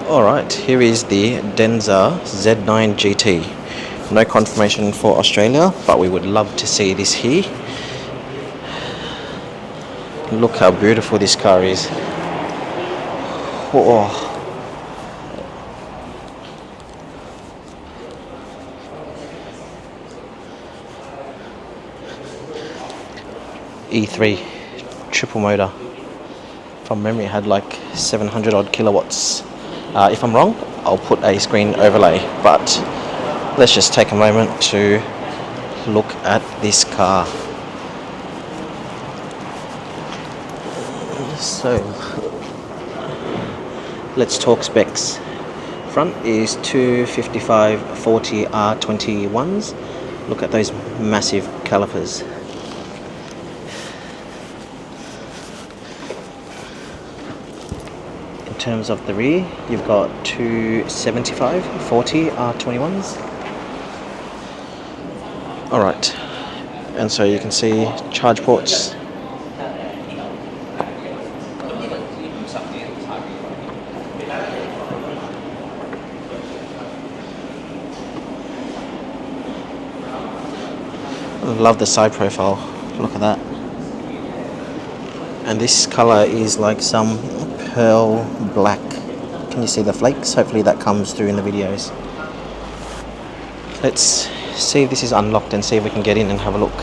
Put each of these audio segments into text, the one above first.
Alright, here is the Denza Z9GT. No confirmation for Australia, but we would love to see this here. Look how beautiful this car is. Oh. E3 triple motor. From memory it had like 700 odd kilowatts. If I'm wrong, I'll put a screen overlay, but let's just take a moment to look at this car. So let's talk specs. Front is 255/40 R21s. Look at those massive calipers. In terms of the rear, you've got 275/40 R21s. Alright, and so you can see charge ports. Love the side profile, look at that. And this color is like some pearl black. Can you see the flakes? Hopefully that comes through in the videos. Let's see if this is unlocked and see if we can get in and have a look.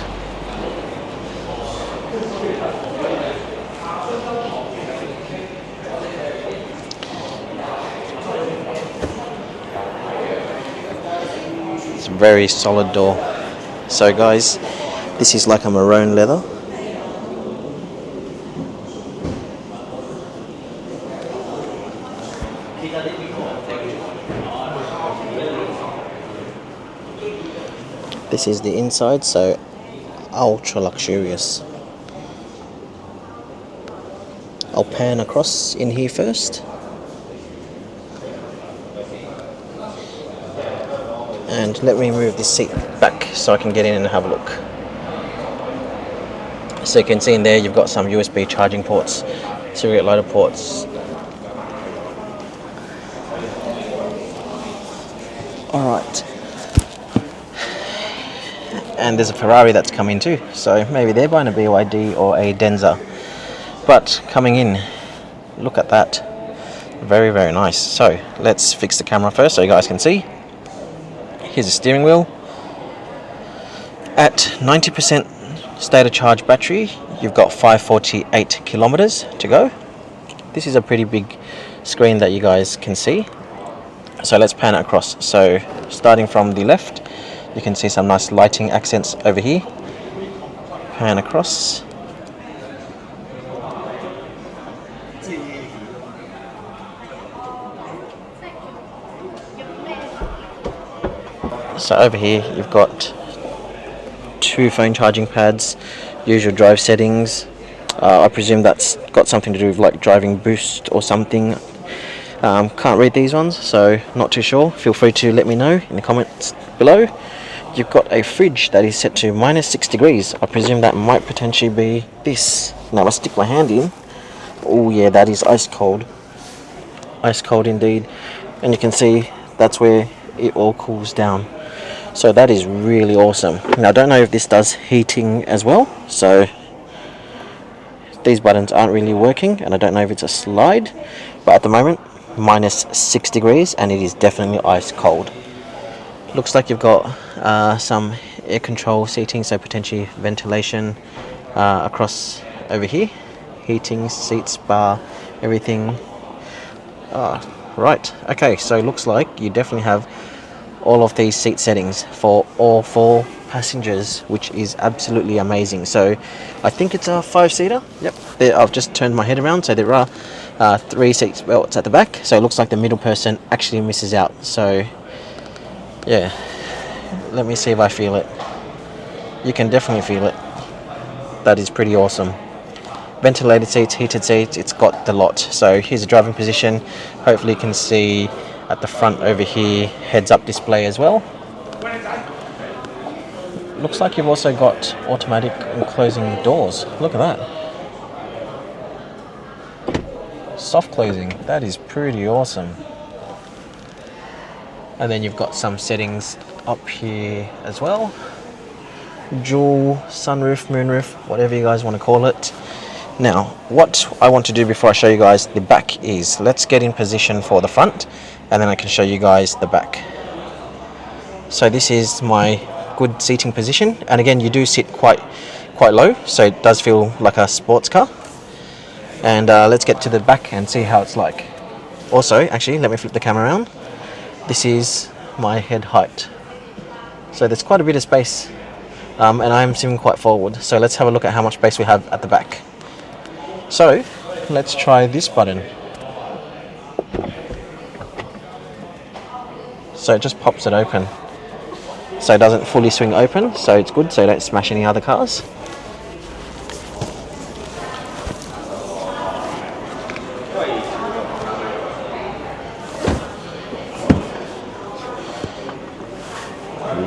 It's a very solid door. So guys, this is like a maroon leather. This is the inside, so ultra luxurious. I'll pan across in here first. And let me move this seat back so I can get in and have a look. So you can see in there you've got some USB charging ports, cigarette lighter ports. Alright. And there's a Ferrari that's come in too, so maybe they're buying a BYD or a Denza. But coming in, look at that. Very, very nice. So let's fix the camera first so you guys can see. Here's a steering wheel. At 90% state of charge battery, you've got 548 kilometers to go. This is a pretty big screen that you guys can see. So let's pan it across. So starting from the left, you can see some nice lighting accents over here. Pan across. So over here you've got 2 phone charging pads, usual drive settings. I presume that's got something to do with like driving boost or something. Can't read these ones, so not too sure. Feel free to let me know in the comments below. You've got a fridge that is set to -6 degrees. I presume that might potentially be this. Now I stick my hand in. Oh yeah, that is ice cold. Ice cold indeed. And you can see that's where it all cools down. So that is really awesome. Now I don't know if this does heating as well, so these buttons aren't really working, and I don't know if it's a slide, but at the moment -6 degrees and it is definitely ice cold. Looks like you've got some air control seating, so potentially ventilation across over here. Heating, seats, bar, everything. Right, okay, so it looks like you definitely have all of these seat settings for all 4 passengers, which is absolutely amazing. So I think it's a 5-seater. Yep, there, I've just turned my head around, so there are 3 seat belts at the back, so it looks like the middle person actually misses out. So yeah, let me see if I feel it. You can definitely feel it. That is pretty awesome. Ventilated seats, heated seats, it's got the lot. So here's a driving position. Hopefully you can see at the front over here, heads up display as well. Looks like you've also got automatic and closing doors. Look at that. Soft closing, that is pretty awesome. And then you've got some settings up here as well. Dual sunroof, moonroof, whatever you guys want to call it. Now, what I want to do before I show you guys the back is, let's get in position for the front, and then I can show you guys the back. So this is my good seating position, and again, you do sit quite low, so it does feel like a sports car. And let's get to the back and see how it's like. Also, actually, let me flip the camera around. This is my head height. So there's quite a bit of space, and I'm sitting quite forward. So let's have a look at how much space we have at the back. So let's try this button. So it just pops it open. So it doesn't fully swing open, so it's good so you don't smash any other cars.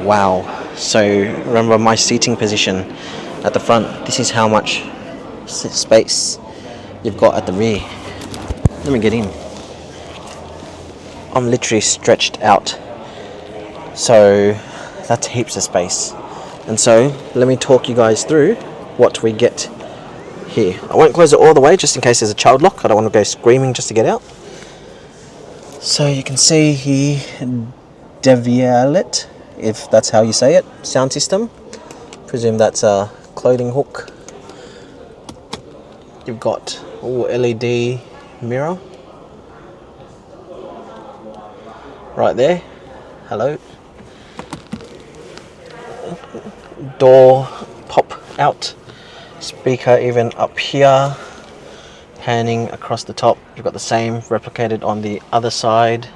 Wow, so remember my seating position at the front, this is how much space you've got at the rear. Let me get in. I'm literally stretched out, so that's heaps of space. And so let me talk you guys through what we get here. I won't close it all the way just in case there's a child lock. I don't want to go screaming just to get out. So you can see here Devialet, if that's how you say it, sound system. Presume that's a clothing hook. You've got LED mirror right there. Hello. Door pop out. Speaker even up here. Panning across the top. You've got the same replicated on the other side.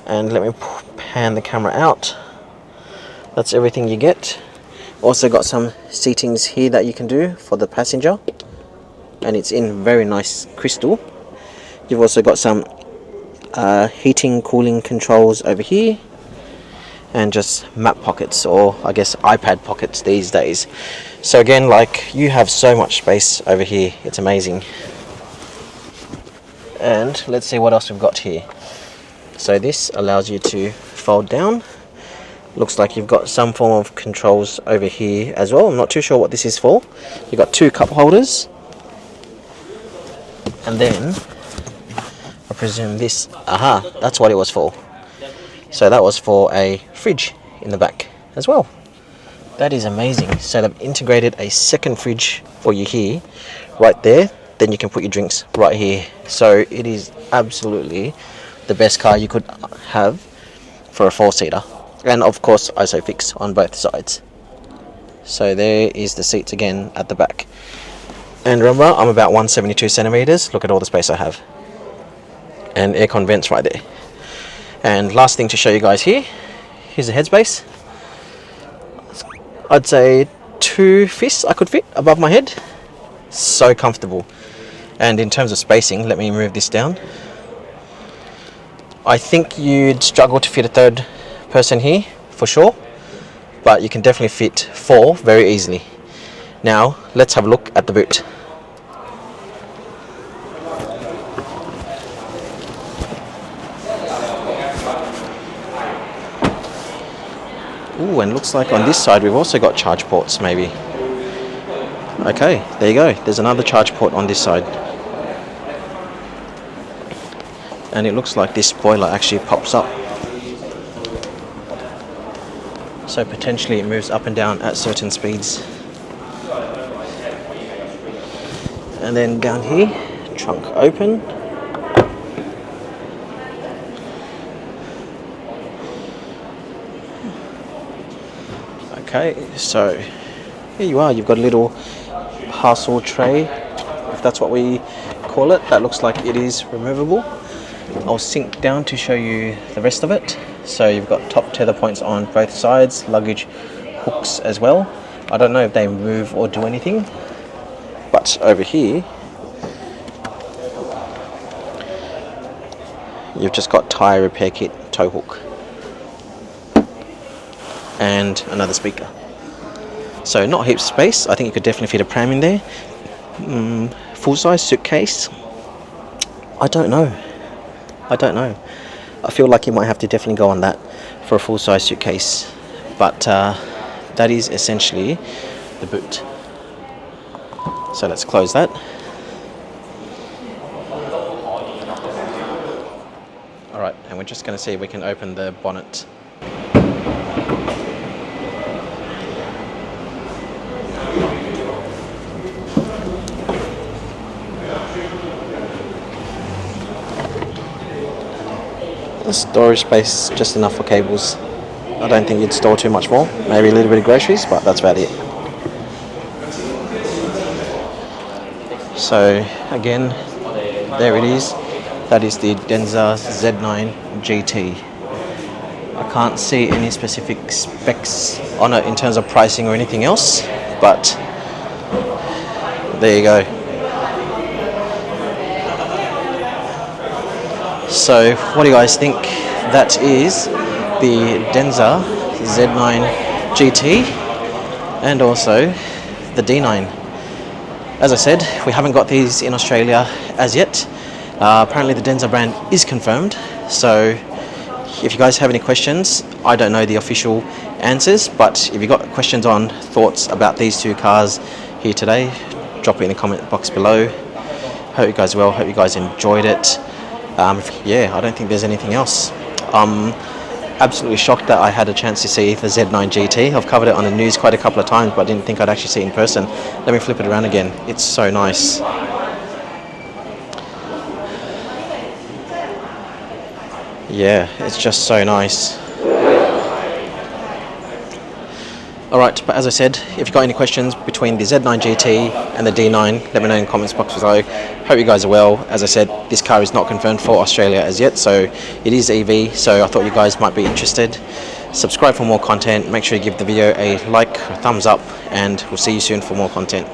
And let me pan the camera out. That's everything you get. Also got some seatings here that you can do for the passenger, and it's in very nice crystal. You've also got some heating, cooling controls over here, and just map pockets, or I guess iPad pockets these days. So again, like, you have so much space over here, it's amazing. And let's see what else we've got here. So this allows you to fold down. Looks like you've got some form of controls over here as well. I'm not too sure what this is for. You've got two cup holders. And then, I presume this, aha, that's what it was for. So that was for a fridge in the back as well. That is amazing. So they've integrated a second fridge for you here, right there. Then you can put your drinks right here. So it is absolutely the best car you could have for a four-seater. And of course ISOFIX on both sides. So there is the seats again at the back. And remember, I'm about 172 centimeters. Look at all the space I have. And aircon vents right there. And last thing to show you guys here, here's the headspace. I'd say 2 fists I could fit above my head. So comfortable. And in terms of spacing, let me move this down. I think you'd struggle to fit a third person here for sure, but you can definitely fit 4 very easily. Now let's have a look at the boot. Ooh, and looks like on this side we've also got charge ports maybe. Okay, there you go, there's another charge port on this side. And it looks like this spoiler actually pops up. So potentially it moves up and down at certain speeds. And then down here, trunk open. Okay, so here you are, you've got a little parcel tray, if that's what we call it. That looks like it is removable. I'll sink down to show you the rest of it. So you've got top tether points on both sides, luggage hooks as well. I don't know if they move or do anything, but over here you've just got tyre repair kit, tow hook, and another speaker. So not heaps of space. I think you could definitely fit a pram in there. Full size suitcase, I don't know. I feel like you might have to definitely go on that for a full-size suitcase, but that is essentially the boot. So let's close that. Alright, and we're just going to see if we can open the bonnet. The storage space is just enough for cables. I don't think you'd store too much more. Maybe a little bit of groceries, but that's about it. So again, there it is. That is the Denza Z9GT. I can't see any specific specs on it in terms of pricing or anything else, but there you go. So what do you guys think? That is the Denza Z9GT and also the D9. As I said, we haven't got these in Australia as yet. Apparently the Denza brand is confirmed, so if you guys have any questions, I don't know the official answers, but if you got questions on thoughts about these two cars here today, drop it in the comment box below. Hope you guys are well, hope you guys enjoyed it. Yeah, I don't think there's anything else. I'm absolutely shocked that I had a chance to see the Z9GT. I've covered it on the news quite a couple of times, but I didn't think I'd actually see it in person. Let me flip it around again. It's so nice. Yeah, it's just so nice. Alright, but as I said, if you've got any questions between the Z9GT and the D9, let me know in the comments box below. Hope you guys are well. As I said, this car is not confirmed for Australia as yet, so it is EV, so I thought you guys might be interested. Subscribe for more content, make sure you give the video a like, a thumbs up, and we'll see you soon for more content.